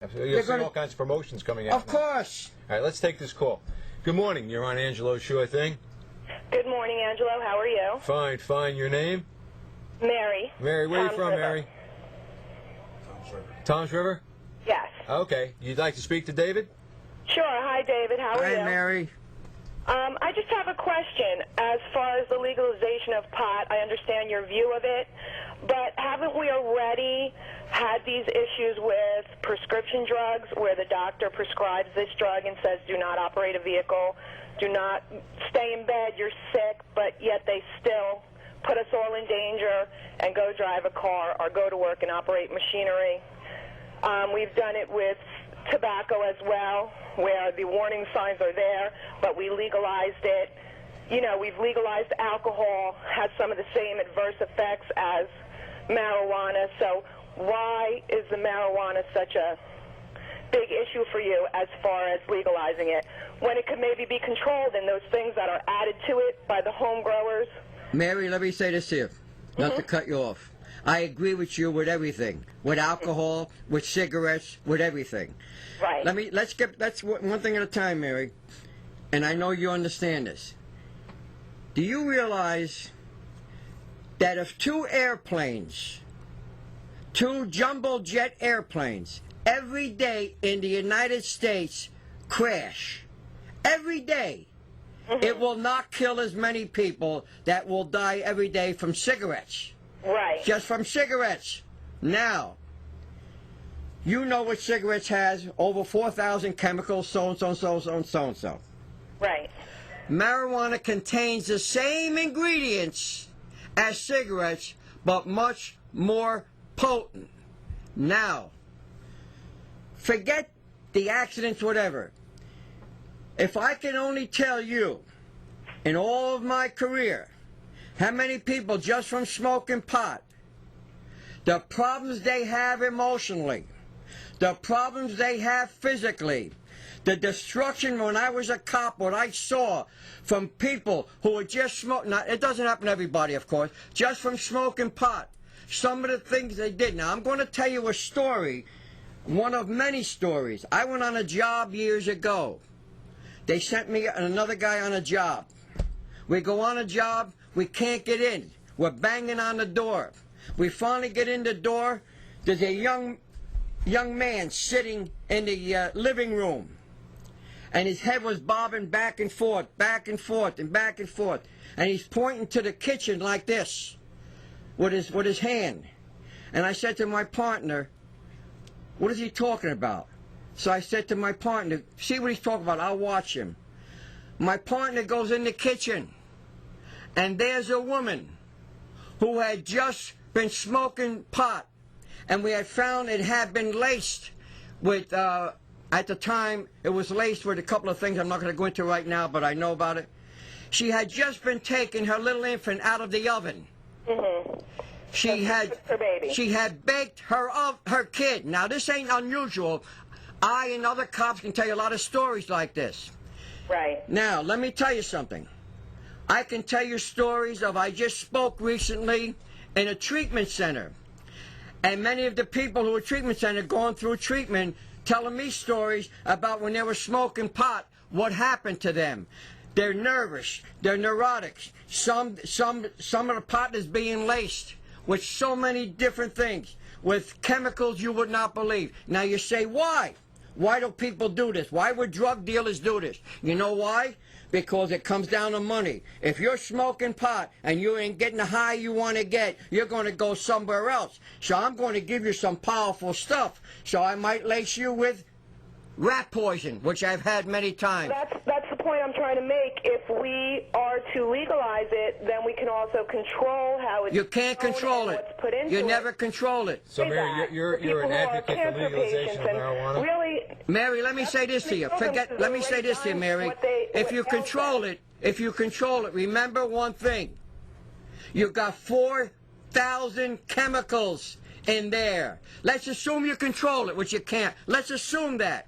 You'll see all kinds of promotions coming out. Of course. All right, let's take this call. Good morning. You're on Angelo's show, I think. Good morning, Angelo. How are you? Fine, fine. Your name? Mary. Mary, where are you Tom's from, River. Mary? Tom's River? Yes. Okay. You'd like to speak to David? Sure. Hi, David. How are you? Hi, Mary. I just have a question. As far as the legalization of pot, I understand your view of it, but haven't we already had these issues with prescription drugs where the doctor prescribes this drug and says do not operate a vehicle, do not stay in bed, you're sick, but yet they still put us all in danger and go drive a car or go to work and operate machinery. We've done it with tobacco as well, where the warning signs are there, but we legalized it. You know, we've legalized alcohol, has some of the same adverse effects as marijuana. So why is the marijuana such a big issue for you as far as legalizing it, when it could maybe be controlled and those things that are added to it by the home growers? Mary, let me say this here, not to cut you off. I agree with you with everything, with alcohol, with cigarettes, with everything. Right. That's one thing at a time, Mary, and I know you understand this. Do you realize that if two jumbo jet airplanes, every day in the United States crash, every day, it will not kill as many people that will die every day from cigarettes? Right. Just from cigarettes. Now, you know what cigarettes has, over 4,000 chemicals, so-and-so. Right. Marijuana contains the same ingredients as cigarettes, but much more potent. Now, forget the accidents, whatever. If I can only tell you, in all of my career, how many people just from smoking pot, the problems they have emotionally, the problems they have physically, the destruction when I was a cop, what I saw from people who were just smoking, now it doesn't happen to everybody of course, just from smoking pot, some of the things they did. Now I'm going to tell you a story, one of many stories. I went on a job years ago. They sent me and another guy on a job. We go on a job, we can't get in. We're banging on the door. We finally get in the door. There's a young man sitting in the living room. And his head was bobbing back and forth, and back and forth. And he's pointing to the kitchen like this with his hand. And I said to my partner, what is he talking about? So I said to my partner, see what he's talking about, I'll watch him. My partner goes in the kitchen, and there's a woman who had just been smoking pot, and we had found it had been laced with, at the time, it was laced with a couple of things I'm not going to go into right now, but I know about it. She had just been taking her little infant out of the oven. Mm-hmm. She had baked her kid. Now, this ain't unusual. I and other cops can tell you a lot of stories like this. Right. Now, let me tell you something. I can tell you stories of, I just spoke recently in a treatment center. And many of the people who were treatment center going through treatment telling me stories about when they were smoking pot, what happened to them. They're nervous, they're neurotic. Some of the pot is being laced with so many different things, with chemicals you would not believe. Now you say, why? Why do people do this? Why would drug dealers do this? You know why? Because it comes down to money. If you're smoking pot and you ain't getting the high you want to get, you're going to go somewhere else. So I'm going to give you some powerful stuff. So I might lace you with rat poison, which I've had many times. That's the point I'm trying to make. If we are to legalize it, then we can also control how it's. You can't control it. Put into you never control it. So Mary, you're an advocate for legalization of marijuana? Really, Mary, let me say this to you. Let me say this to you, Mary. If you control it, remember one thing. You got 4,000 chemicals in there. Let's assume you control it, which you can't. Let's assume that.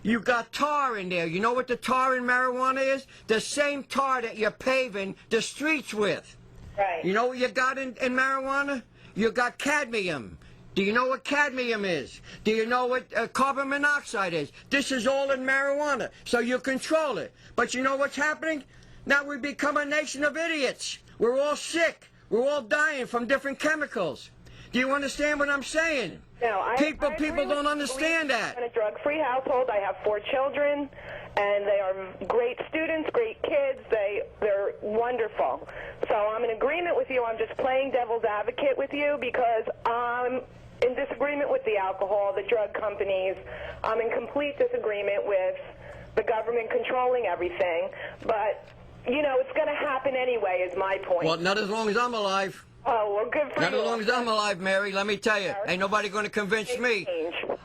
You got tar in there. You know what the tar in marijuana is? The same tar that you're paving the streets with. right. You know what you got in marijuana? You got cadmium. Do you know what cadmium is? Do you know what carbon monoxide is? This is all in marijuana, so you control it. But you know what's happening? Now we become a nation of idiots. We're all sick. We're all dying from different chemicals. Do you understand what I'm saying? No, people agree don't with understand you. that. I'm in a drug-free household. I have 4 children, and they are great students, great kids. They're wonderful. So I'm in agreement with you. I'm just playing devil's advocate with you because I'm in disagreement with the alcohol, the drug companies. I'm in complete disagreement with the government controlling everything. But, you know, it's going to happen anyway is my point. Well, not as long as I'm alive. Oh, well, good for you. Not as long as I'm alive, Mary, let me tell you. Ain't nobody going to convince me.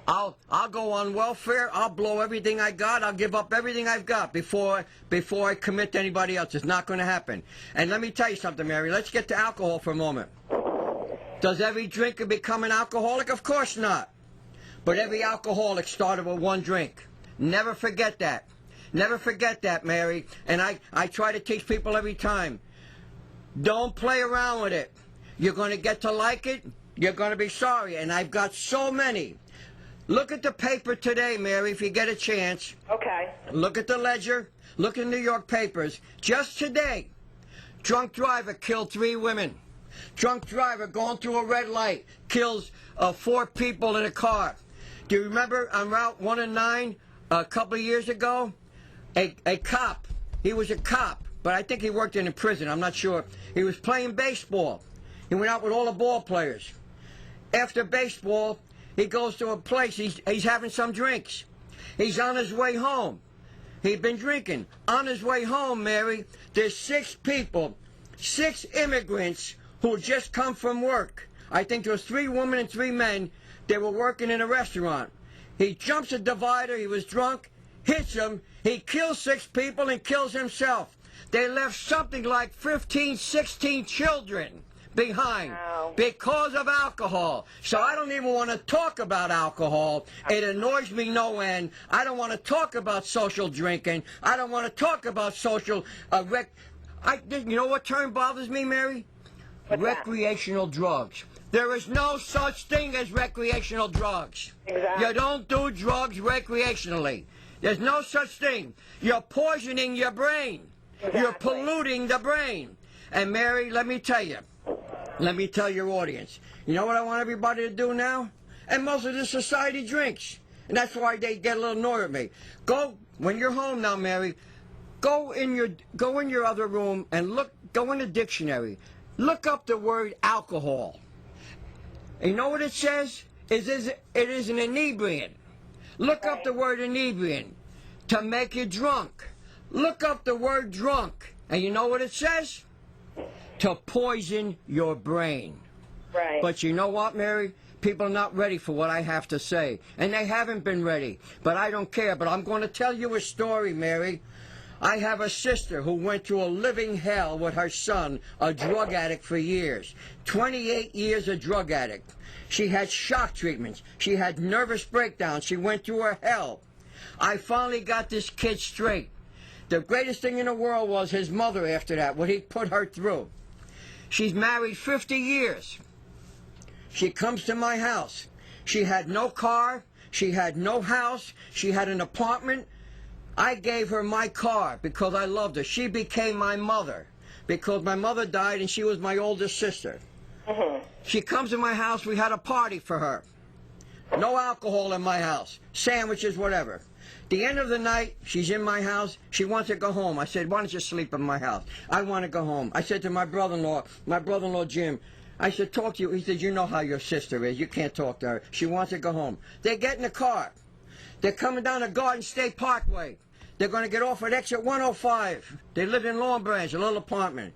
I'll go on welfare. I'll blow everything I got. I'll give up everything I've got before I commit to anybody else. It's not going to happen. And let me tell you something, Mary. Let's get to alcohol for a moment. Does every drinker become an alcoholic? Of course not. But every alcoholic started with one drink. Never forget that. Never forget that, Mary. And I try to teach people every time. Don't play around with it. You're going to get to like it. You're going to be sorry. And I've got so many. Look at the paper today, Mary, if you get a chance. Okay. Look at the Ledger. Look at New York papers. Just today, drunk driver killed 3 women. Drunk driver going through a red light kills 4 people in a car. Do you remember on Route 1 and 9 a couple of years ago? A cop. He was a cop, but I think he worked in a prison. I'm not sure. He was playing baseball. He went out with all the ball players. After baseball, he goes to a place. He's having some drinks. He's on his way home. He'd been drinking. On his way home, Mary, there's 6 people, 6 immigrants who had just come from work. I think there was 3 women and 3 men. They were working in a restaurant. He jumps a divider. He was drunk, hits them. He kills 6 people and kills himself. They left something like 15, 16 children behind because of alcohol. So I don't even want to talk about alcohol. It annoys me no end. I don't want to talk about social drinking. I don't want to talk about social you know what term bothers me, Mary? Recreational drugs. There is no such thing as recreational drugs. Exactly. You don't do drugs recreationally. There's no such thing. You're poisoning your brain. Exactly. You're polluting the brain. And Mary, let me tell you. Let me tell your audience. You know what I want everybody to do now? And most of this society drinks. And that's why they get a little annoyed at me. Go, when you're home now, Mary, go in your other room and go in the dictionary. Look up the word alcohol. And you know what it says? It is an inebriant. Look up the word inebriant. To make you drunk. Look up the word drunk. And you know what it says? To poison your brain. Right. But you know what, Mary? People are not ready for what I have to say. And they haven't been ready. But I don't care. But I'm going to tell you a story, Mary. I have a sister who went through a living hell with her son, a drug addict for years. 28 years a drug addict. She had shock treatments. She had nervous breakdowns. She went through her hell. I finally got this kid straight. The greatest thing in the world was his mother after that, what he put her through. She's married 50 years. She comes to my house. She had no car. She had no house. She had an apartment. I gave her my car because I loved her. She became my mother because my mother died and she was my oldest sister. She comes to my house. We had a party for her. No alcohol in my house. Sandwiches, whatever. The end of the night, she's in my house. She wants to go home. I said, why don't you sleep in my house? I want to go home. I said to my brother-in-law Jim, I said, talk to you. He said, you know how your sister is. You can't talk to her. She wants to go home. They get in the car. They're coming down the Garden State Parkway. They're going to get off at exit 105. They live in Long Branch, a little apartment.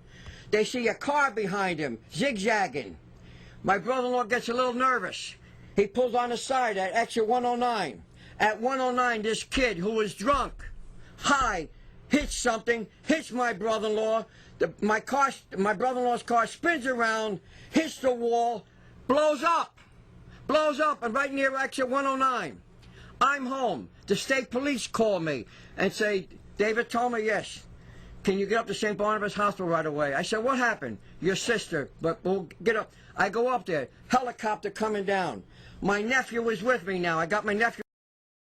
They see a car behind him, zigzagging. My brother-in-law gets a little nervous. He pulls on the side at exit 109. At 109, this kid who was drunk, high, hits something, hits my brother-in-law. My brother-in-law's car spins around, hits the wall, blows up, and right near exit 109. I'm home. The state police call me and say, David Toma, yes. can you get up to St. Barnabas Hospital right away? I said, what happened? Your sister, but we'll get up. I go up there, helicopter coming down. My nephew was with me now. I got my nephew